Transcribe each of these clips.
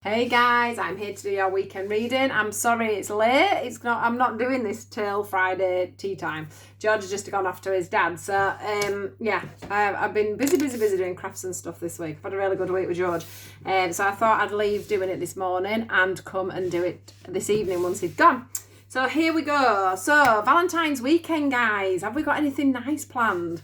Hey guys, I'm here to do your weekend reading. I'm sorry it's late. I'm not doing this till Friday tea time. George has just gone off to his dad. So I've been busy doing crafts and stuff this week. I've had a really good week with George. So I thought I'd leave doing it this morning and come and do it this evening once he's gone. So here we go. So Valentine's weekend, guys. Have we got anything nice planned?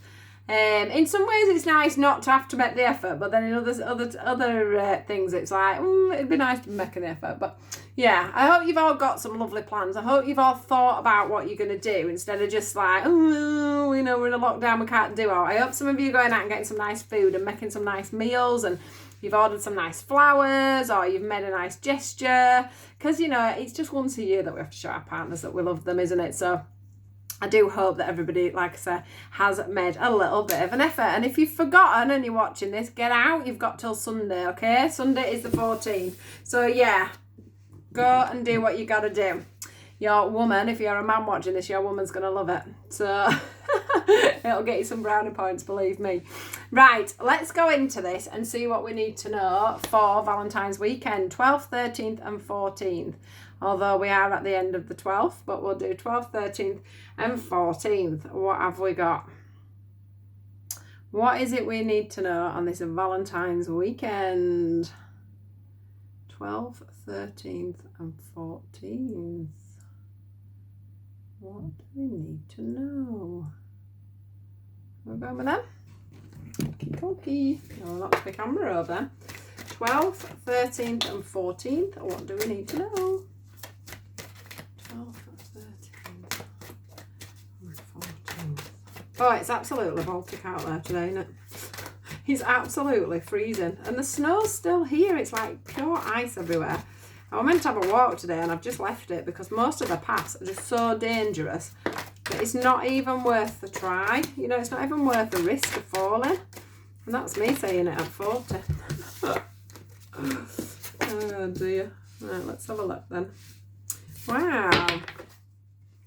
In some ways it's nice not to have to make the effort, but then in other things it's like it'd be nice to make an effort. But yeah, I hope you've all got some lovely plans. I hope you've all thought about what you're going to do instead of just like, we're in a lockdown, we can't do it. I hope some of you are going out and getting some nice food and making some nice meals, and you've ordered some nice flowers, or you've made a nice gesture, because it's just once a year that we have to show our partners that we love them, isn't it? So I do hope that everybody, like I said, has made a little bit of an effort. And if you've forgotten and you're watching this, get out. You've got till Sunday, okay? Sunday is the 14th. So, yeah, go and do what you got to do. Your woman, if you're a man watching this, your woman's going to love it. So, it'll get you some brownie points, believe me. Right, let's go into this and see what we need to know for Valentine's weekend, 12th, 13th and 14th. Although we are at the end of the 12th, but we'll do 12th, 13th and 14th. What have we got? What is it we need to know on this Valentine's weekend? 12th, 13th and 14th. What do we need to know? We're going with them? Okie. No, not the camera over there. 12th, 13th and 14th. What do we need to know? 12th, 13th and 14th. Oh, it's absolutely Baltic out there today, isn't it? It's absolutely freezing. And the snow's still here. It's like pure ice everywhere. I was meant to have a walk today and I've just left it because most of the paths are just so dangerous that it's not even worth the try. It's not even worth the risk of falling. And that's me saying it at 40. Oh dear. Right, let's have a look then. Wow.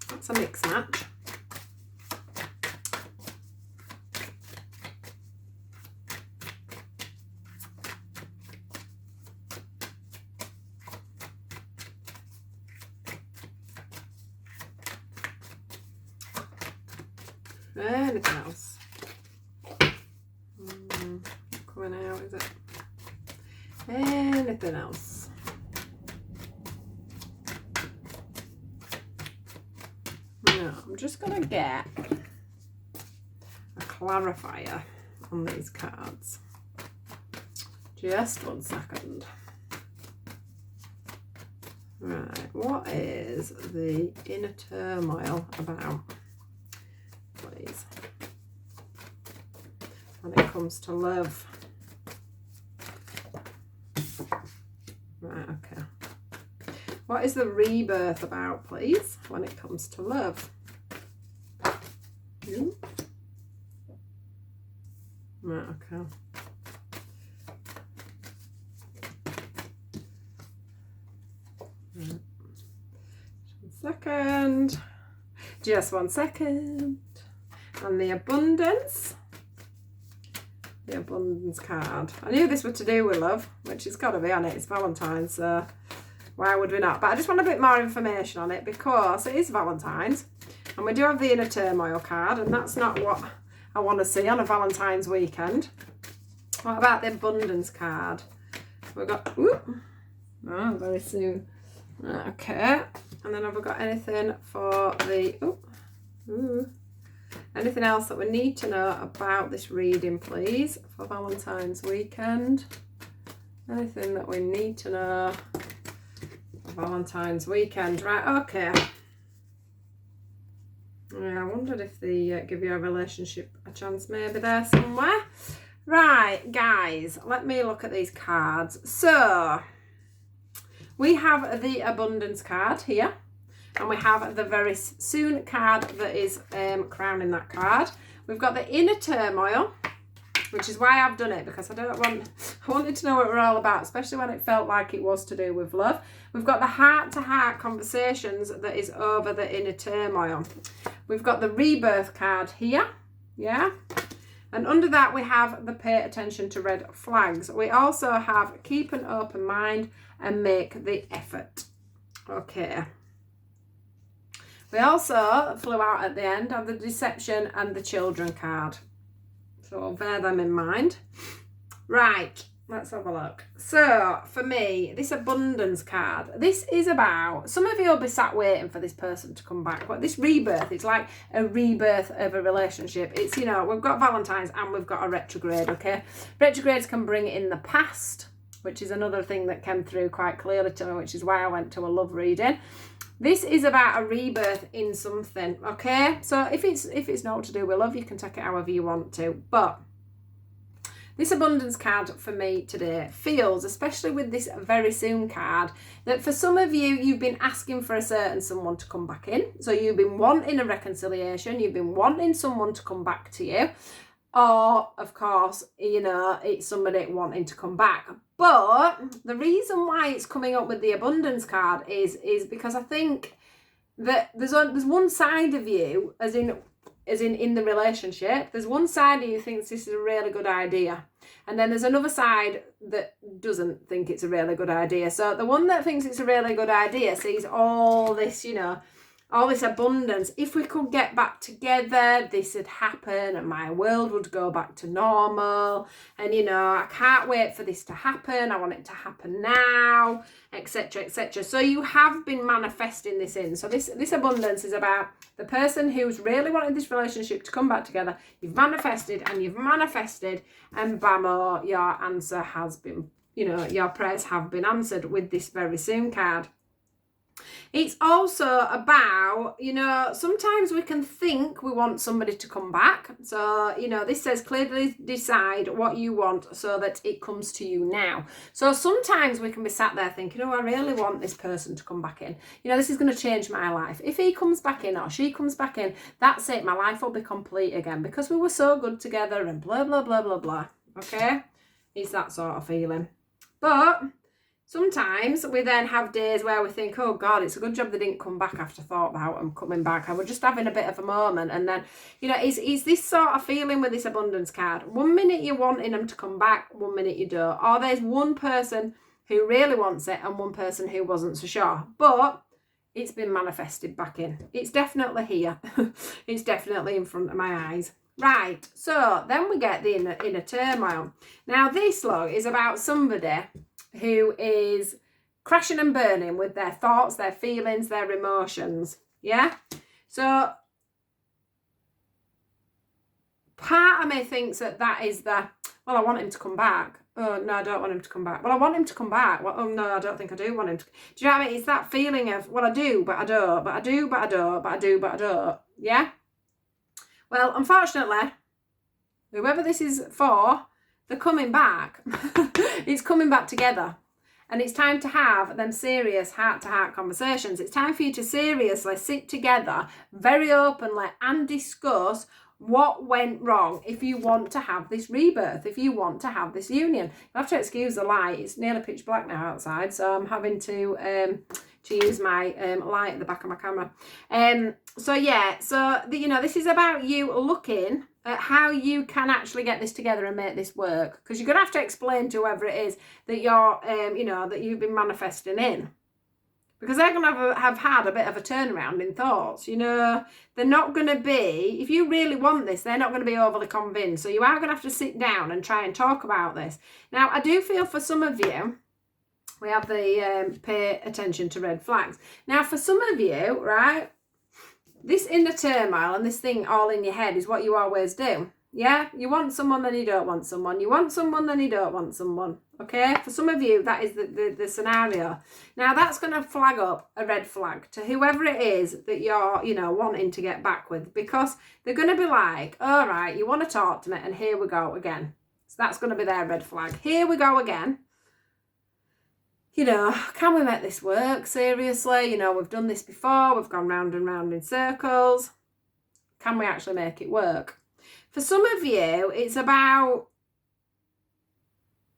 That's a mix match. Anything else? Not coming out, is it? Anything else? No, I'm just going to get a clarifier on these cards. Just 1 second. Right, what is the inner turmoil about, please, when it comes to love? Right, okay. What is the rebirth about, please, when it comes to love? Right, okay. Right. 1 second. Just 1 second. And the abundance. The abundance card. I knew this was to do with love, which it's got to be on it. It's Valentine's, so why would we not? But I just want a bit more information on it because it is Valentine's and we do have the inner turmoil card, and that's not what I want to see on a Valentine's weekend. What about the abundance card? We've got, very soon. Okay. And then have we got anything for the, anything else that we need to know about this reading, please, for Valentine's weekend? Anything that we need to know for Valentine's weekend? Right, okay. Yeah, I wondered if they give your relationship a chance maybe there somewhere. Right, guys, let me look at these cards. So, we have the abundance card here. And we have the very soon card that is crowning that card. We've got the inner turmoil, which is why I've done it, because I wanted to know what we're all about, especially when it felt like it was to do with love. We've got the heart-to-heart conversations that is over the inner turmoil. We've got the rebirth card here, yeah? And under that we have the pay attention to red flags. We also have keep an open mind and make the effort. Okay. We also flew out at the end of the deception and the children card. So bear them in mind. Right, let's have a look. So for me, this abundance card, this is about, some of you will be sat waiting for this person to come back. But this rebirth, it's like a rebirth of a relationship. It's, you know, we've got Valentine's and we've got a retrograde, okay? Retrogrades can bring it in the past, which is another thing that came through quite clearly to me, which is why I went to a love reading. This is about a rebirth in something, okay? So if it's not to do with love, you can take it however you want to. But this abundance card for me today feels, especially with this very soon card, that for some of you, you've been asking for a certain someone to come back in. So you've been wanting a reconciliation. You've been wanting someone to come back to you. Or, of course, you know, it's somebody wanting to come back. But the reason why it's coming up with the abundance card is because I think that there's one side of you, as in the relationship, there's one side of you thinks this is a really good idea. And then there's another side that doesn't think it's a really good idea. So the one that thinks it's a really good idea sees all this, you know, all this abundance. If we could get back together, this would happen and my world would go back to normal. And, you know, I can't wait for this to happen. I want it to happen now, etc., etc. So you have been manifesting this in. So this abundance is about the person who's really wanted this relationship to come back together. You've manifested and bammo, your answer has been, you know, your prayers have been answered with this very soon card. It's also about, you know, sometimes we can think we want somebody to come back. So, you know, this says clearly decide what you want so that it comes to you now. So sometimes we can be sat there thinking, oh, I really want this person to come back in. You know, this is going to change my life. If he comes back in or she comes back in, that's it. My life will be complete again because we were so good together and blah, blah, blah, blah, blah. Okay? It's that sort of feeling. But sometimes we then have days where we think, oh God, it's a good job they didn't come back after I thought about them coming back. I was just having a bit of a moment. And then, you know, it's this sort of feeling with this abundance card. 1 minute you're wanting them to come back, 1 minute you don't. Or there's one person who really wants it and one person who wasn't so sure. But it's been manifested back in. It's definitely here. It's definitely in front of my eyes. Right, so then we get the inner turmoil. Now this log is about somebody who is crashing and burning with their thoughts, their feelings, their emotions. Yeah? So part of me thinks that is well, I want him to come back. Oh, no, I don't want him to come back. Well, I want him to come back. Well, oh, no, I don't think I do want him to. Do you know what I mean? It's that feeling of, well, I do, but I don't. But I do, but I don't. But I do, but I don't. Yeah? Well, unfortunately, whoever this is for, they're coming back. It's coming back together. And it's time to have them serious heart-to-heart conversations. It's time for you to seriously sit together very openly and discuss what went wrong if you want to have this rebirth, if you want to have this union. You have to excuse the light. It's nearly pitch black now outside, so I'm having to use my light at the back of my camera. So you know, this is about you looking at how you can actually get this together and make this work, because you're going to have to explain to whoever it is that you're you know, that you've been manifesting in, because they're going to have had a bit of a turnaround in thoughts. You know, they're not going to be, if you really want this, they're not going to be overly convinced. So you are going to have to sit down and try and talk about this. Now, I do feel for some of you, we have the pay attention to red flags. Now, for some of you, right, this inner turmoil and this thing all in your head is what you always do. Yeah, you want someone, then you don't want someone. You want someone, then you don't want someone. Okay, for some of you, that is the scenario. Now, that's going to flag up a red flag to whoever it is that you're, you know, wanting to get back with, because they're going to be like, all right, you want to talk to me, and here we go again. So that's going to be their red flag. Here we go again. You know, can we make this work? Seriously, you know, we've done this before. We've gone round and round in circles. Can we actually make it work? For some of you, it's about,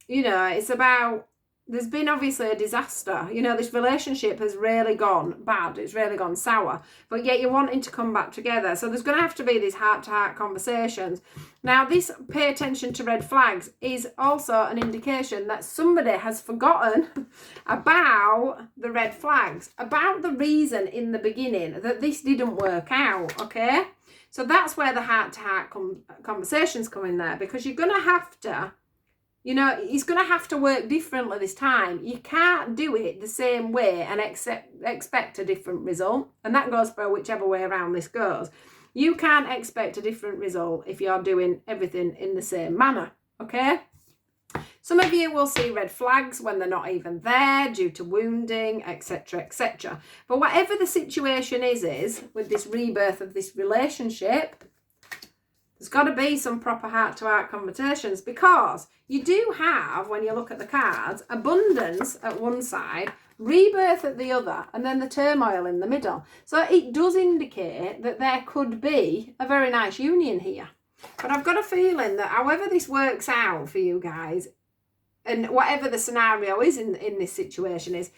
you know, it's about there's been obviously a disaster. You know, this relationship has really gone bad. It's really gone sour. But yet you're wanting to come back together. So there's going to have to be these heart-to-heart conversations. Now, this pay attention to red flags is also an indication that somebody has forgotten about the red flags, about the reason in the beginning that this didn't work out, okay? So that's where the heart-to-heart conversations come in there, because you're going to have to, you know, it's going to have to work differently this time. You can't do it the same way and expect a different result. And that goes for whichever way around this goes. You can't expect a different result if you're doing everything in the same manner, okay? Some of you will see red flags when they're not even there due to wounding, etc., etc. But whatever the situation is with this rebirth of this relationship, there's got to be some proper heart-to-heart conversations, because you do have, when you look at the cards, abundance at one side, rebirth at the other, and then the turmoil in the middle. So it does indicate that there could be a very nice union here. But I've got a feeling that however this works out for you guys, and whatever the scenario is in this situation is,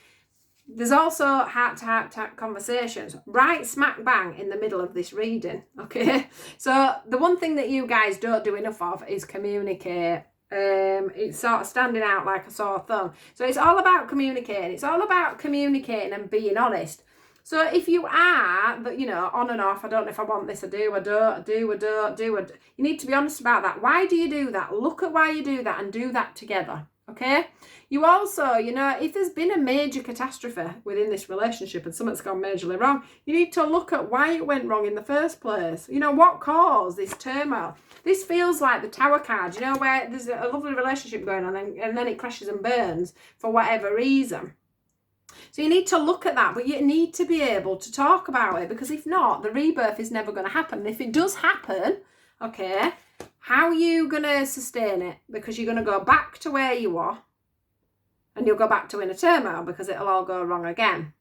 there's also heart-to-heart conversations right smack bang in the middle of this reading, okay? So the one thing that you guys don't do enough of is communicate. It's sort of standing out like a sore thumb. So it's all about communicating. It's all about communicating and being honest. So if you are, you know, on and off, I don't know if I want this, I do, I don't, I do, I don't, you need to be honest about that. Why do you do that? Look at why you do that and do that together, okay? You also, you know, if there's been a major catastrophe within this relationship and something's gone majorly wrong, you need to look at why it went wrong in the first place. You know, what caused this turmoil? This feels like the Tower card, you know, where there's a lovely relationship going on and then it crashes and burns for whatever reason. So you need to look at that, but you need to be able to talk about it, because if not, the rebirth is never going to happen. And if it does happen, okay, how are you going to sustain it? Because you're going to go back to where you are, and you'll go back to inner turmoil because it'll all go wrong again.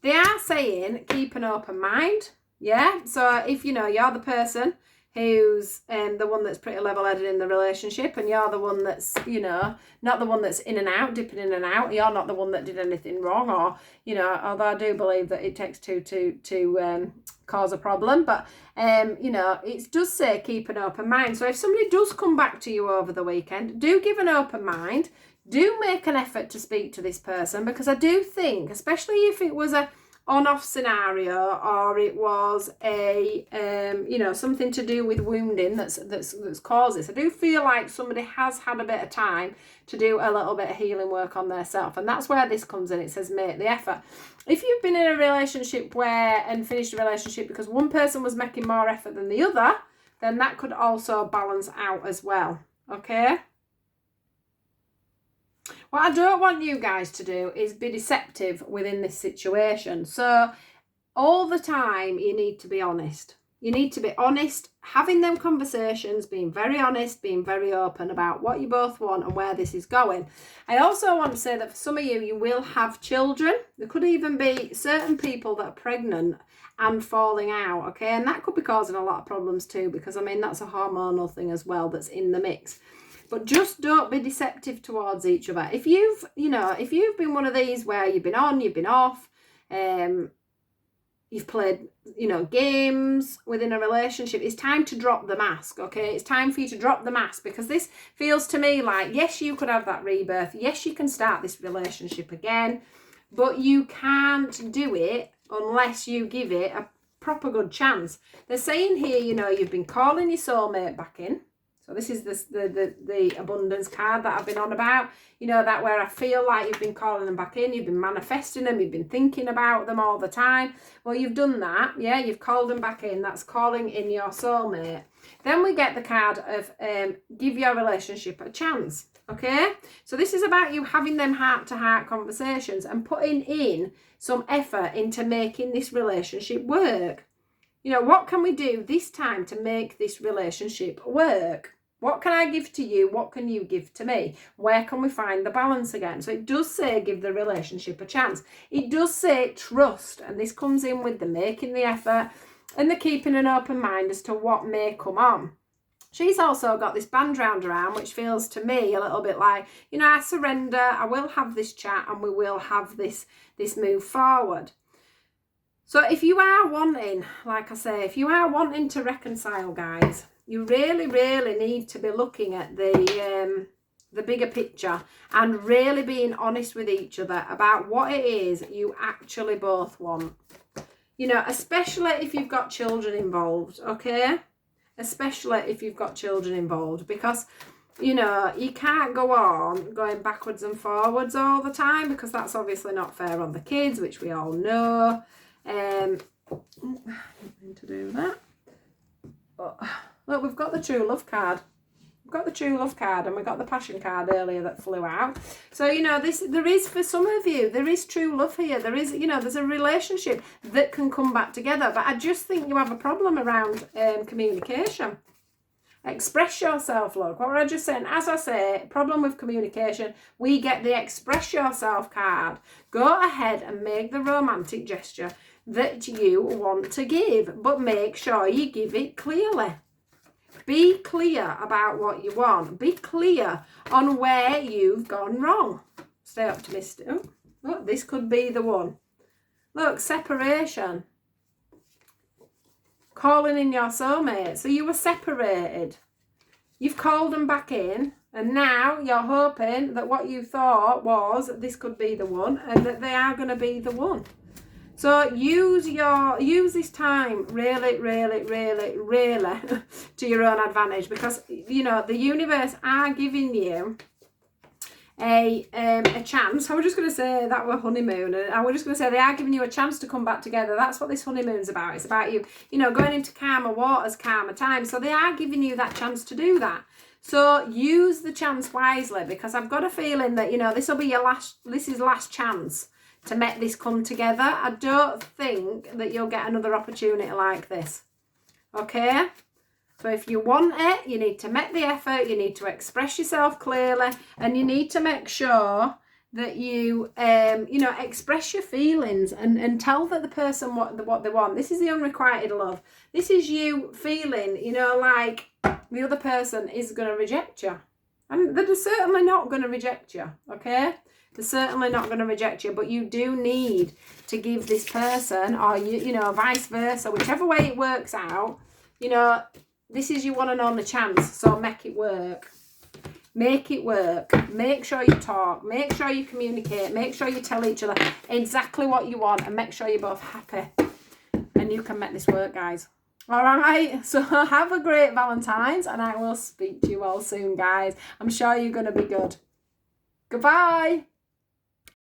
They are saying keep an open mind, yeah? So if, you know, you're the person who's the one that's pretty level-headed in the relationship, and you're the one that's, you know, not the one that's in and out, dipping in and out, you're not the one that did anything wrong, or, you know, although I do believe that it takes two to cause a problem, but, you know, it does say keep an open mind. So if somebody does come back to you over the weekend, do give an open mind, do make an effort to speak to this person, because I do think, especially if it was a on-off scenario, or it was a you know, something to do with wounding that's caused this, I do feel like somebody has had a bit of time to do a little bit of healing work on their self, and that's where this comes in. It says make the effort. If you've been in a relationship and finished a relationship because one person was making more effort than the other, then that could also balance out as well, okay? What I don't want you guys to do is be deceptive within this situation. So all the time you need to be honest. You need to be honest, having them conversations, being very honest, being very open about what you both want and where this is going. I also want to say that for some of you, you will have children. There could even be certain people that are pregnant and falling out, okay? And that could be causing a lot of problems too, because, I mean, that's a hormonal thing as well that's in the mix. But just don't be deceptive towards each other. If you've been one of these where you've been on, you've been off, you've played, you know, games within a relationship, it's time to drop the mask, okay? It's time for you to drop the mask, because this feels to me like, yes, you could have that rebirth. Yes, you can start this relationship again, but you can't do it unless you give it a proper good chance. They're saying here, you know, you've been calling your soulmate back in. So this is the abundance card that I've been on about. You know, that where I feel like you've been calling them back in, you've been manifesting them, you've been thinking about them all the time. Well, you've done that, yeah, you've called them back in. That's calling in your soulmate. Then we get the card of give your relationship a chance, okay? So this is about you having them heart-to-heart conversations and putting in some effort into making this relationship work. You know, what can we do this time to make this relationship work? What can I give to you? What can you give to me? Where can we find the balance again? So it does say give the relationship a chance. It does say trust. And this comes in with the making the effort and the keeping an open mind as to what may come on. She's also got this band round her arm, which feels to me a little bit like, you know, I surrender, I will have this chat and we will have this move forward. So if you are wanting, like I say, if you are wanting to reconcile, guys, you really, really need to be looking at the bigger picture and really being honest with each other about what it is you actually both want. You know, especially if you've got children involved, okay? Especially if you've got children involved, because, you know, you can't go on going backwards and forwards all the time, because that's obviously not fair on the kids, which we all know. I didn't mean to do that. But, look, we've got the true love card. We've got the true love card, and we got the passion card earlier that flew out. So, you know, there is, for some of you, there is true love here. There is, you know, there's a relationship that can come back together. But I just think you have a problem around communication. Express yourself, look. What were I just saying? As I say, problem with communication, we get the express yourself card. Go ahead and make the romantic gesture that you want to give, but make sure you give it clearly. Be clear about what you want. Be clear on where you've gone wrong. Stay optimistic. Oh, look, this could be the one. Look, separation. Calling in your soulmate. So you were separated. You've called them back in. And now you're hoping that what you thought was this could be the one, and that they are going to be the one. So use this time really, really, really, really to your own advantage, because, you know, the universe are giving you a chance. I was just going to say that we're honeymoon, and I was just going to say they are giving you a chance to come back together. That's what this honeymoon's about. It's about you know, going into calmer waters, calmer times. So they are giving you that chance to do that. So use the chance wisely, because I've got a feeling that, you know, this is last chance to make this come together. I don't think that you'll get another opportunity like this. Okay? So if you want it, you need to make the effort, you need to express yourself clearly, and you need to make sure that you, you know, express your feelings and tell the person what they want. This is the unrequited love. This is you feeling, you know, like the other person is going to reject you. And they're certainly not going to reject you, okay? They're certainly not going to reject you, but you do need to give this person, or you know, vice versa, whichever way it works out, you know, this is your one and only chance, so make it work. Make it work. Make sure you talk. Make sure you communicate. Make sure you tell each other exactly what you want, and make sure you're both happy. And you can make this work, guys. All right, so have a great Valentine's, and I will speak to you all soon, guys. I'm sure you're going to be good. Goodbye.